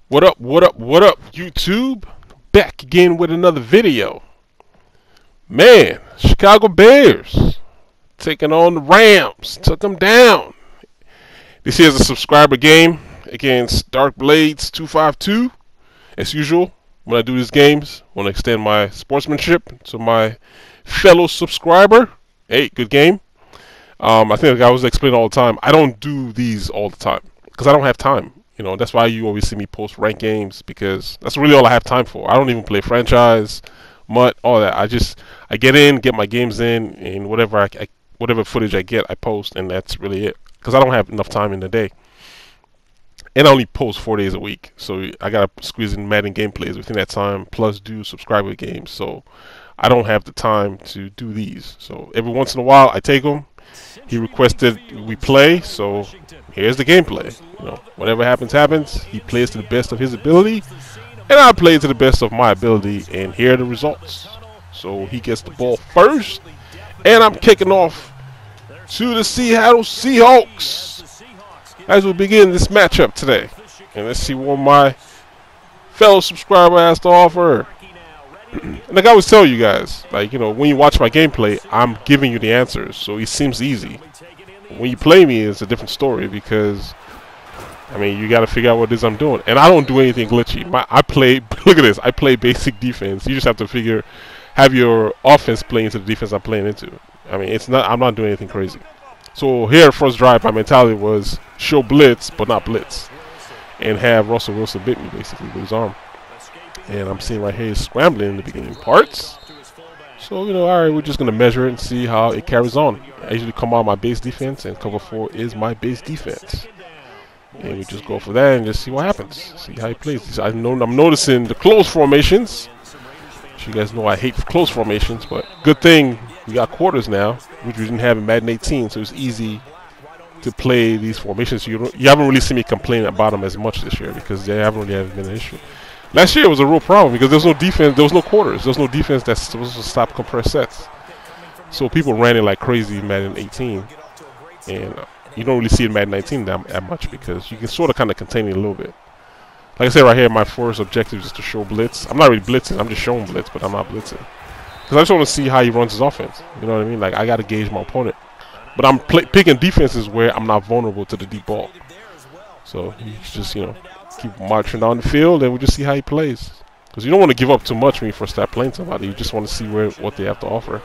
What up, what up, what up, YouTube? Back again with another video. Man, Chicago Bears taking on the Rams. Took them down. This here's a subscriber game against Dark Blades 252. As usual, when I do these games, I want to extend my sportsmanship to my fellow subscriber. Hey, good game. I think like I was explaining all the time, I don't do these all the time because I don't have time. You know, that's why you always see me post ranked games, because that's really all I have time for. I don't even play franchise, MUT, all that. I get in, get my games in, and whatever footage I get, I post, and that's really it. Because I don't have enough time in the day, and I only post 4 days a week, so I gotta squeeze in Madden gameplays within that time, plus do subscriber games. So I don't have the time to do these. So every once in a while, I take them. He requested we play, so here's the gameplay. You know, whatever happens, happens. He plays to the best of his ability, and I play to the best of my ability, and here are the results. So he gets the ball first, and I'm kicking off to the Seattle Seahawks as we begin this matchup today. And let's see what my fellow subscriber has to offer. And like I always tell you guys, like, you know, when you watch my gameplay, I'm giving you the answers, so it seems easy. When you play me, it's a different story, because I mean, you got to figure out what it is I'm doing, and I don't do anything glitchy. I play. Look at this. I play basic defense. You just have to have your offense play into the defense I'm playing into. I mean, it's not. I'm not doing anything crazy. So here, first drive, my mentality was show blitz, but not blitz, and have Russell Wilson bit me basically with his arm. And I'm seeing right here he's scrambling in the beginning parts. So, you know, alright, we're just going to measure it and see how it carries on. I usually come out my base defense, and cover 4 is my base defense. And we just go for that and just see what happens. See how he plays. I'm noticing the close formations. You guys know I hate close formations, but good thing we got quarters now, which we didn't have in Madden 18, so it's easy to play these formations. You haven't really seen me complain about them as much this year, because they haven't really been an issue. Last year it was a real problem because there was no defense, there was no quarters, there was no defense that's supposed to stop compressed sets. So people ran it like crazy in Madden 18, and you don't really see it in Madden 19 that much, because you can sort of kind of contain it a little bit. Like I said right here, my first objective is to show blitz. I'm not really blitzing, I'm just showing blitz, but I'm not blitzing. Because I just want to see how he runs his offense. You know what I mean? Like, I got to gauge my opponent. But I'm picking defenses where I'm not vulnerable to the deep ball. So you just, you know, keep marching down the field, and we just see how he plays. Because you don't want to give up too much when you first start playing somebody. You just want to see what they have to offer.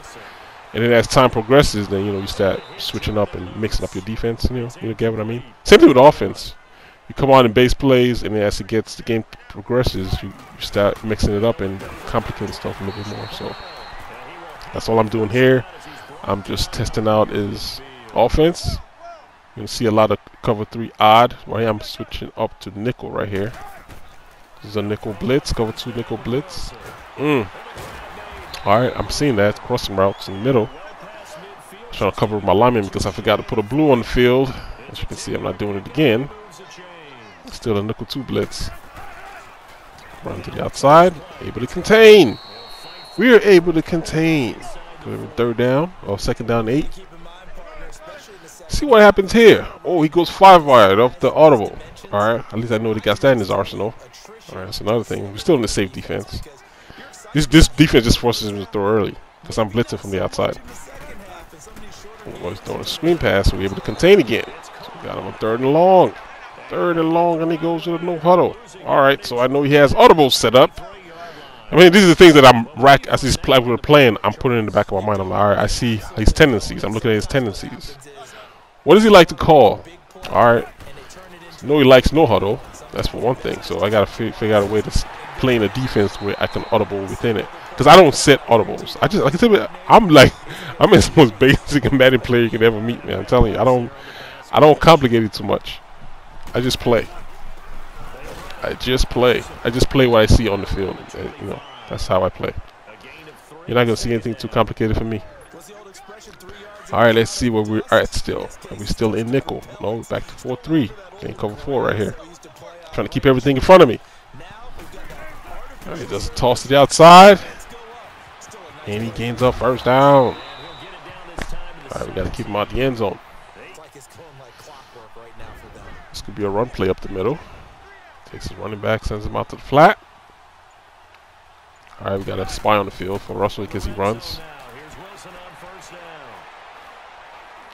And then as time progresses, then, you know, you start switching up and mixing up your defense. You get what I mean? Same thing with offense. You come on in base plays, and then as the game progresses, you start mixing it up and complicating stuff a little bit more. So that's all I'm doing here. I'm just testing out his offense. You can see a lot of cover 3 odd. Right here, I'm switching up to nickel right here. This is a nickel blitz, cover 2 nickel blitz. Alright, I'm seeing that. Crossing routes in the middle. I'm trying to cover my lineman because I forgot to put a blue on the field. As you can see, I'm not doing it again. Still a nickel 2 blitz. Run to the outside. Able to contain. We are able to contain. Third down, or second down 8. See what happens here. Oh, he goes 5 wide off the audible. Alright, at least I know he got that in his arsenal. Alright, that's another thing. We're still in the safe defense. This defense just forces him to throw early, because I'm blitzing from the outside. He's throwing a screen pass, so we're able to contain again. So we got him on 3rd and long. 3rd and long, and he goes to the no huddle. Alright, so I know he has audibles set up. I mean, these are the things that as he's playing, I'm putting in the back of my mind. I'm like, alright, I see his tendencies. I'm looking at his tendencies. What does he like to call? Alright. So, no, he likes no huddle. That's for one thing. So I got to figure out a way to play in a defense where I can audible within it. Because I don't set audibles. Like I said, I'm the most basic Madden player you can ever meet, man. I'm telling you, I don't complicate it too much. I just play. I just play what I see on the field. You know, that's how I play. You're not gonna see anything too complicated for me. Alright, let's see where we're at still. Are we still in nickel? No, we're back to 4-3. Getting cover 4 right here. Trying to keep everything in front of me. Alright, does a toss to the outside. And he gains up first down. Alright, we gotta keep him out the end zone. This could be a run play up the middle. Takes his running back, sends him out to the flat. Alright, we got a spy on the field for Russell because he runs.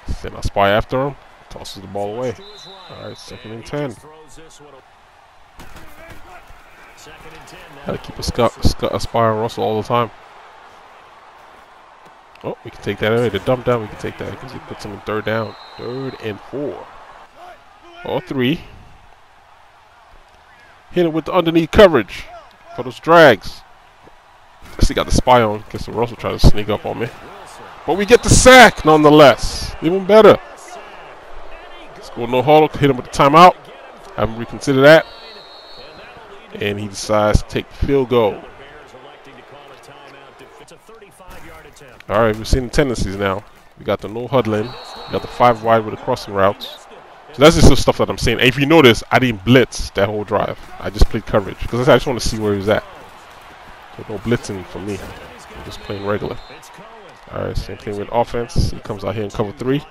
Send a spy after him. Tosses the ball away. Alright, 2nd and 10. Gotta keep a spy on Russell all the time. Oh, we can take that away. The dump down, we can take that because he puts him in 3rd down. 3rd and 4. Or 3. Hit him with the underneath coverage for those drags. I still got the spy on because Russell trying to sneak up on me. But we get the sack nonetheless. Even better. Score no huddle. Hit him with the timeout. Have him reconsider that. And he decides to take the field goal. Alright, we've seen the tendencies now. We got the no huddling. We got the 5 wide with the crossing routes. So that's just the stuff that I'm saying. And if you notice, I didn't blitz that whole drive. I just played coverage because I just want to see where he was at. So no blitzing for me. I'm just playing regular. Alright, same thing with offense. He comes out here in cover 3.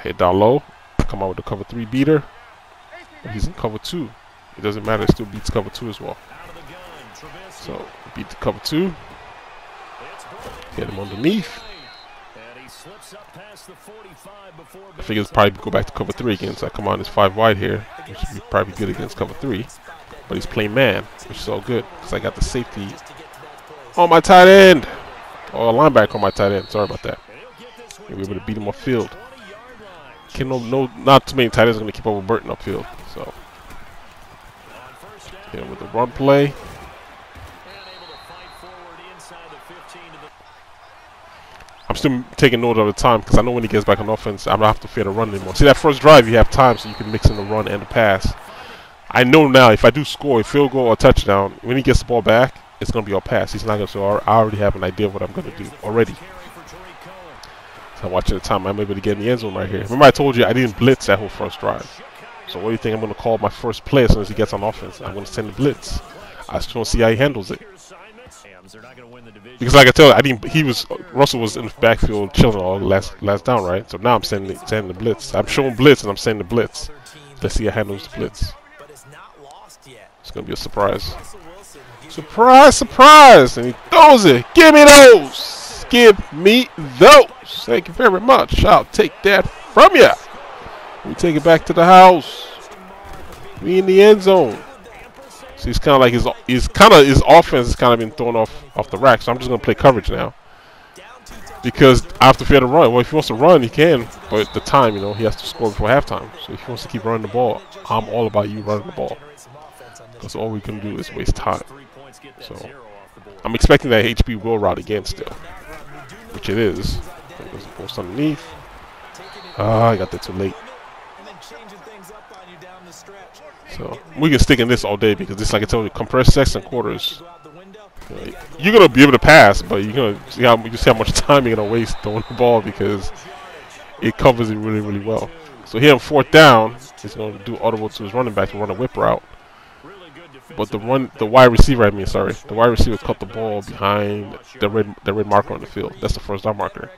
Hit down low. Come out with the cover 3 beater. But he's in cover 2. It doesn't matter. It still beats cover 2 as well. So beat the cover 2. Get him underneath. I figure it's probably go back to cover 3 again. So I come on this 5 wide here, which should be probably good against cover 3. But he's playing man, which is all good because I got the safety on my tight end. Or a linebacker on my tight end. Sorry about that. We were able to beat him upfield. Not too many tight ends are going to keep up with Burton upfield. So, yeah, with the run play. I'm still taking note of the time because I know when he gets back on offense, I don't have to fear the run anymore. See, that first drive, you have time so you can mix in the run and the pass. I know now if I do score a field goal or a touchdown, when he gets the ball back, it's going to be all pass. He's not going to, so I already have an idea of what I'm going to do already. So I'm watching the time. I'm able to get in the end zone right here. Remember I told you I didn't blitz that whole first drive. So what do you think I'm going to call my first play as soon as he gets on offense? I'm going to send the blitz. I just want to see how he handles it. Because like I tell you, Russell was in the backfield chilling all last down, right? So now I'm sending the blitz. I'm showing blitz and I'm sending the blitz. Let's see how he handles the blitz. It's going to be a surprise. Surprise, surprise! And he throws it. Give me those! Give me those! Thank you very much. I'll take that from you. We take it back to the house. We in the end zone. So he's kind of like his offense has kind of been thrown off the rack. So I'm just gonna play coverage now because I have to fear the run. Well, if he wants to run, he can, but at the time, you know, he has to score before halftime. So if he wants to keep running the ball, I'm all about you running the ball because all we can do is waste time. So I'm expecting that HB will route again still, which it is. There's a post underneath. I got that too late. So we can stick in this all day because this, like I told you, compressed sets and quarters. You're gonna be able to pass, but you're gonna see how much time you're gonna waste throwing the ball because it covers it really, really well. So here on 4th down, he's gonna do audible to his running back and run a whip route. But the wide receiver, the wide receiver cut the ball behind the red marker on the field. That's the first down marker.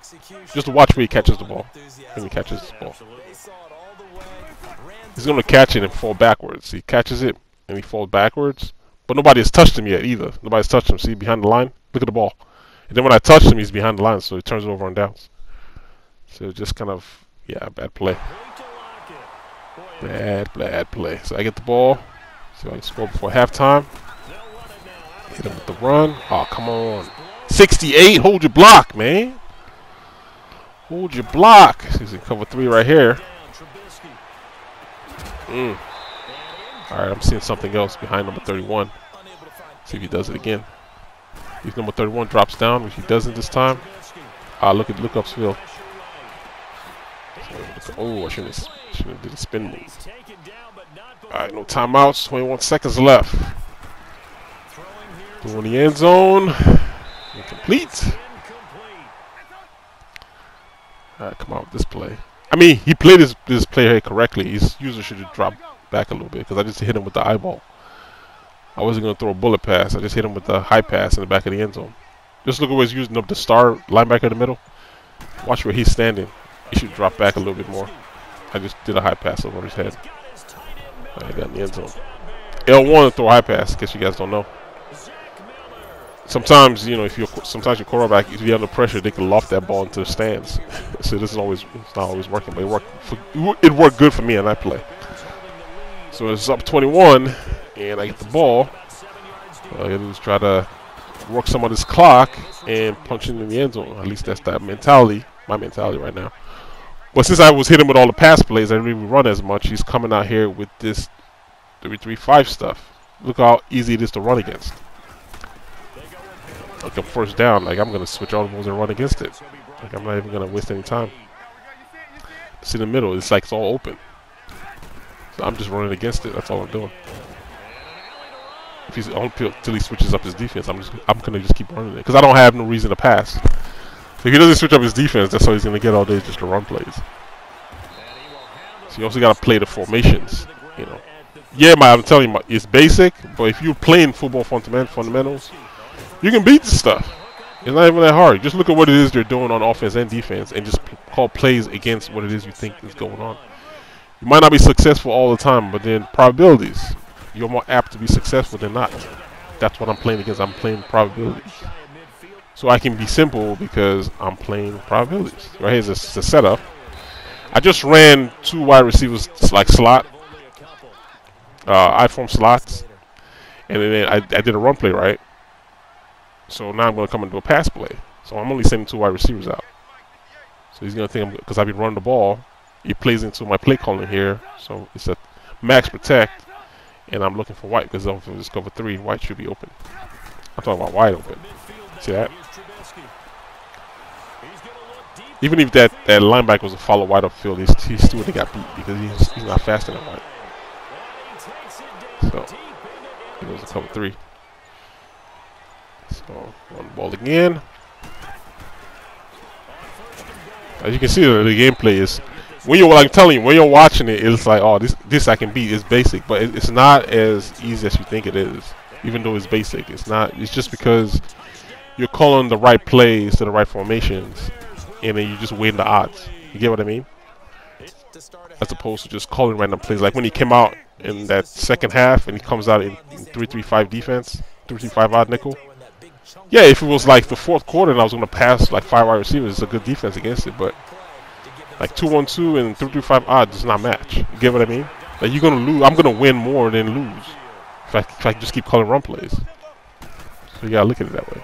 Just to watch where he catches the ball. When he catches the ball, he's gonna catch it and fall backwards. He catches it and he falls backwards. But nobody has touched him yet either. Nobody's touched him. See, behind the line? Look at the ball. And then when I touch him, he's behind the line, so he turns it over on downs. So just kind of, yeah, bad play. Bad play. So I get the ball. So I can score before halftime. Hit him with the run. Oh, come on. 68. Hold your block, man. Hold your block. He's in cover 3 right here. Alright, I'm seeing something else behind number 31. See if he does it again. If number 31 drops down, which he doesn't this time. Look upfield. Oh, I shouldn't have did a spin move. Alright, no timeouts. 21 seconds left. Through in the end zone. Incomplete. Alright, come out with this play. I mean, he played this play here correctly. His user should have dropped back a little bit because I just hit him with the eyeball. I wasn't going to throw a bullet pass. I just hit him with the high pass in the back of the end zone. Just look at where he's using up the star linebacker in the middle. Watch where he's standing. He should drop back a little bit more. I just did a high pass over his head. I got in the end zone. L1 to throw high pass. Guess you guys don't know. Sometimes, you know, sometimes your quarterback, if you're under pressure, they can loft that ball into the stands. So it's not always working, but it worked good for me on that play. So it's up 21, and I get the ball. I just try to work some of this clock and punch it in the end zone. At least that's my mentality right now. But since I was hitting with all the pass plays, I didn't even run as much. He's coming out here with this 3-3-5 stuff. Look how easy it is to run against. Like a first down, like I'm gonna switch all the balls and run against it. Like I'm not even gonna waste any time. It's in the middle. It's like it's all open. So I'm just running against it. That's all I'm doing. If he's until he switches up his defense, I'm gonna just keep running it because I don't have no reason to pass. If he doesn't switch up his defense, that's all he's gonna get all day, just to run plays. So you also gotta play the formations. You know, yeah, I'm telling you, it's basic, but if you're playing football fundamentals, you can beat this stuff. It's not even that hard. Just look at what it is they're doing on offense and defense, and just call plays against what it is you think is going on. You might not be successful all the time, but then probabilities, you're more apt to be successful than not. That's what I'm playing against. I'm playing probabilities. So I can be simple because I'm playing probabilities. Right here's the setup. I just ran 2 wide receivers like slot, I-form slots, and then I did a run play, right? So now I'm going to come and do a pass play. So I'm only sending 2 wide receivers out. So he's going to think because I've been running the ball, he plays into my play calling here. So it's a max protect, and I'm looking for white because if I just cover 3, white should be open. I'm talking about wide open. See that? Even if that linebacker was a follow wide upfield, he still would have got beat because he's not faster than white. So he goes to cover 3. So run the ball again. As you can see, the gameplay is when you're watching it, it's like, oh, this I can beat. It's basic, but it's not as easy as you think it is. Even though it's basic, it's not. It's just because you're calling the right plays to the right formations, and then you just weighing the odds. You get what I mean? As opposed to just calling random plays. Like when he came out in that second half, and he comes out in 3-3-5 defense, 3-3-5 odd nickel. Yeah, if it was like the 4th quarter and I was going to pass like 5 wide receivers, it's a good defense against it. But like 2-1-2 and 3-3-5 odd does not match. You get what I mean? Like you're going to lose. I'm going to win more than lose if I just keep calling run plays. So you got to look at it that way.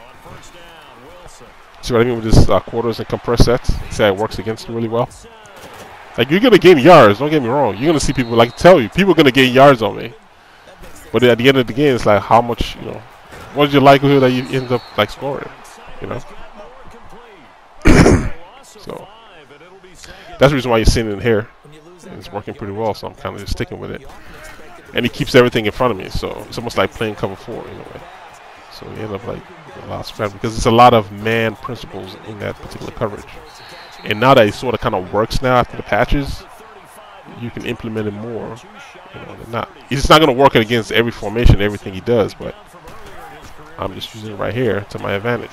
See what I mean with this quarters and compressed sets? See how it works against you really well? Like you're going to gain yards. Don't get me wrong. You're going to see people, like tell you, people are going to gain yards on me. But at the end of the game, it's like how much, you know, what is your likelihood that you end up like scoring? You know. So that's the reason why you're seeing it in here. And it's working pretty well, so I'm kind of just sticking with it. And he keeps everything in front of me, so it's almost like playing cover 4 in a way. So you end up like a lot of scrambling because it's a lot of man principles in that particular coverage. And now that it sort of kind of works now after the patches, you can implement it more. You know, than not. It's not going to work against every formation, everything he does, but I'm just using it right here to my advantage.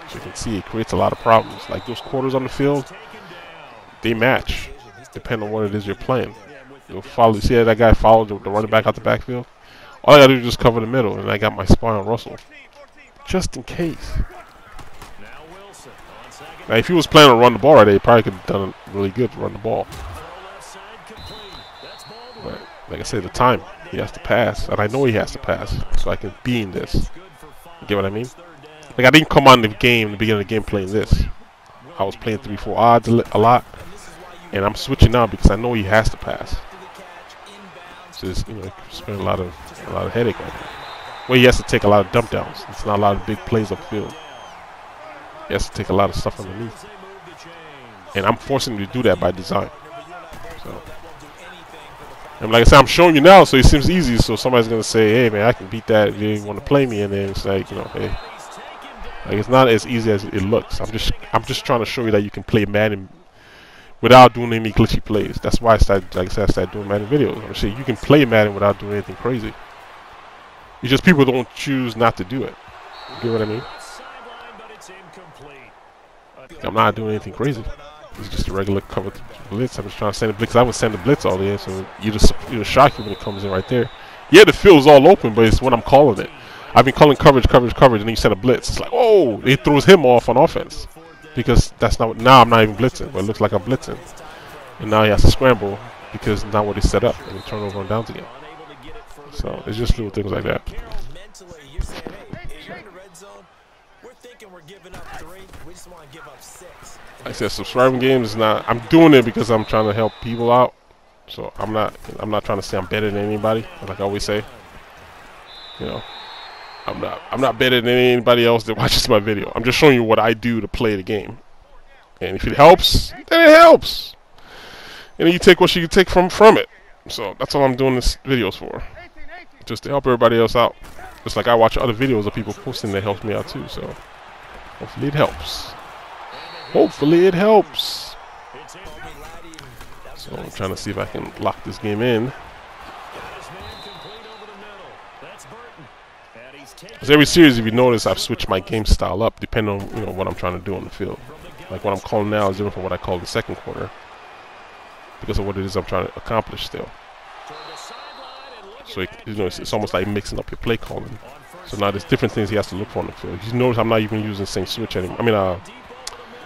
As you can see, it creates a lot of problems. Like those quarters on the field, they match, depending on what it is you're playing. You'll follow. See how that guy followed the running back out the backfield? All I gotta do is just cover the middle, and I got my spy on Russell, just in case. Now, if he was planning to run the ball right there, he probably could have done really good to run the ball. But like I said, the time he has to pass, and I know he has to pass, so I can be in this. You get what I mean? Like I didn't come on the game, the beginning of the game, playing this. I was playing 3-4 odds a lot, and I'm switching now because I know he has to pass. So it's, you know, spend a lot of headache right now. Well, he has to take a lot of dump downs. It's not a lot of big plays upfield. He has to take a lot of stuff underneath, and I'm forcing him to do that by design. So, and like I said, I'm showing you now, so it seems easy. So somebody's gonna say, "Hey, man, I can beat that if you want to play me," and then it's like, you know, hey, like it's not as easy as it looks. I'm just trying to show you that you can play Madden without doing any glitchy plays. That's why I started doing Madden videos. I'm saying you can play Madden without doing anything crazy. It's just people don't choose not to do it. You get what I mean? I'm not doing anything crazy. It's just a regular cover blitz. I'm just trying to send the blitz. I would send the blitz all there, so you just shock you when it comes in right there. Yeah, the field's all open, but it's when I'm calling it. I've been calling coverage, and then you send a blitz. It's like, oh, it throws him off on offense because that's not. Now I'm not even blitzing, but it looks like I'm blitzing, and now he has to scramble because not what he set up, and he turn over on downs again. So it's just little things like that. Like I said, subscribing games is not. I'm doing it because I'm trying to help people out. So I'm not trying to say I'm better than anybody. Like I always say, you know, I'm not better than anybody else that watches my video. I'm just showing you what I do to play the game. And if it helps, then it helps. And then you take what you can take from it. So that's all I'm doing this videos for. Just to help everybody else out. Just like I watch other videos of people posting that helps me out too. So hopefully it helps. Hopefully it helps. So I'm trying to see if I can lock this game in. Because every series, if you notice, I've switched my game style up depending on what I'm trying to do on the field. Like what I'm calling now is different from what I called the second quarter because of what it is I'm trying to accomplish still. So it's almost like mixing up your play calling. So now there's different things he has to look for on the field. You notice I'm not even using the same switch anymore. I mean,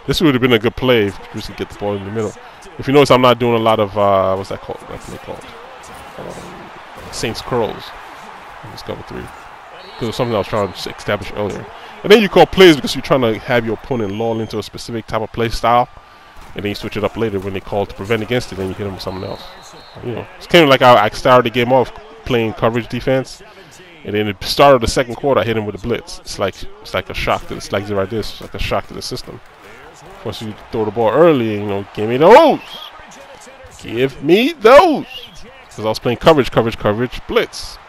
this would have been a good play if you could get the ball in the middle. If you notice, I'm not doing a lot of what's that called? That play called Saints curls in this cover 3. Because it's something I was trying to establish earlier. And then you call plays because you're trying to have your opponent lull into a specific type of play style, and then you switch it up later when they call to prevent against it, and you hit them with something else. It's kind of like I started the game off playing coverage defense, and then at the start of the second quarter I hit him with a blitz. It's like a shock to it's like right this. It's like a shock to the system. Once you throw the ball early, give me those. Give me those. Because I was playing coverage, blitz. So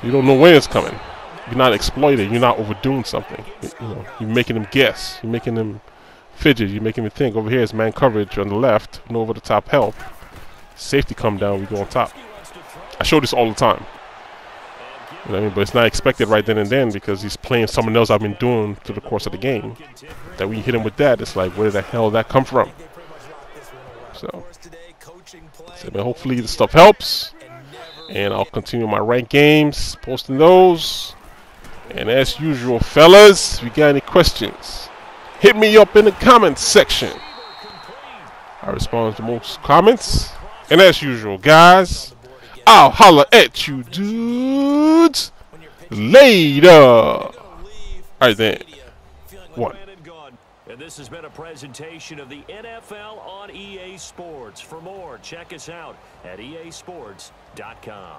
you don't know when it's coming. You're not exploiting. You're not overdoing something. You're making them guess. You're making them fidget. You're making them think. Over here is man coverage on the left. No over the top help. Safety come down. We go on top. I show this all the time. You know what I mean? But it's not expected right then and then because he's playing someone else I've been doing through the course of the game. That when you hit him with that, it's like, where the hell did that come from? So hopefully the stuff helps. And I'll continue my ranked games, posting those. And as usual, fellas, if you got any questions, hit me up in the comments section. I respond to most comments. And as usual, guys, I'll holler at you dudes later. All right then. One. And this has been a presentation of the NFL on EA Sports. For more, check us out at easports.com.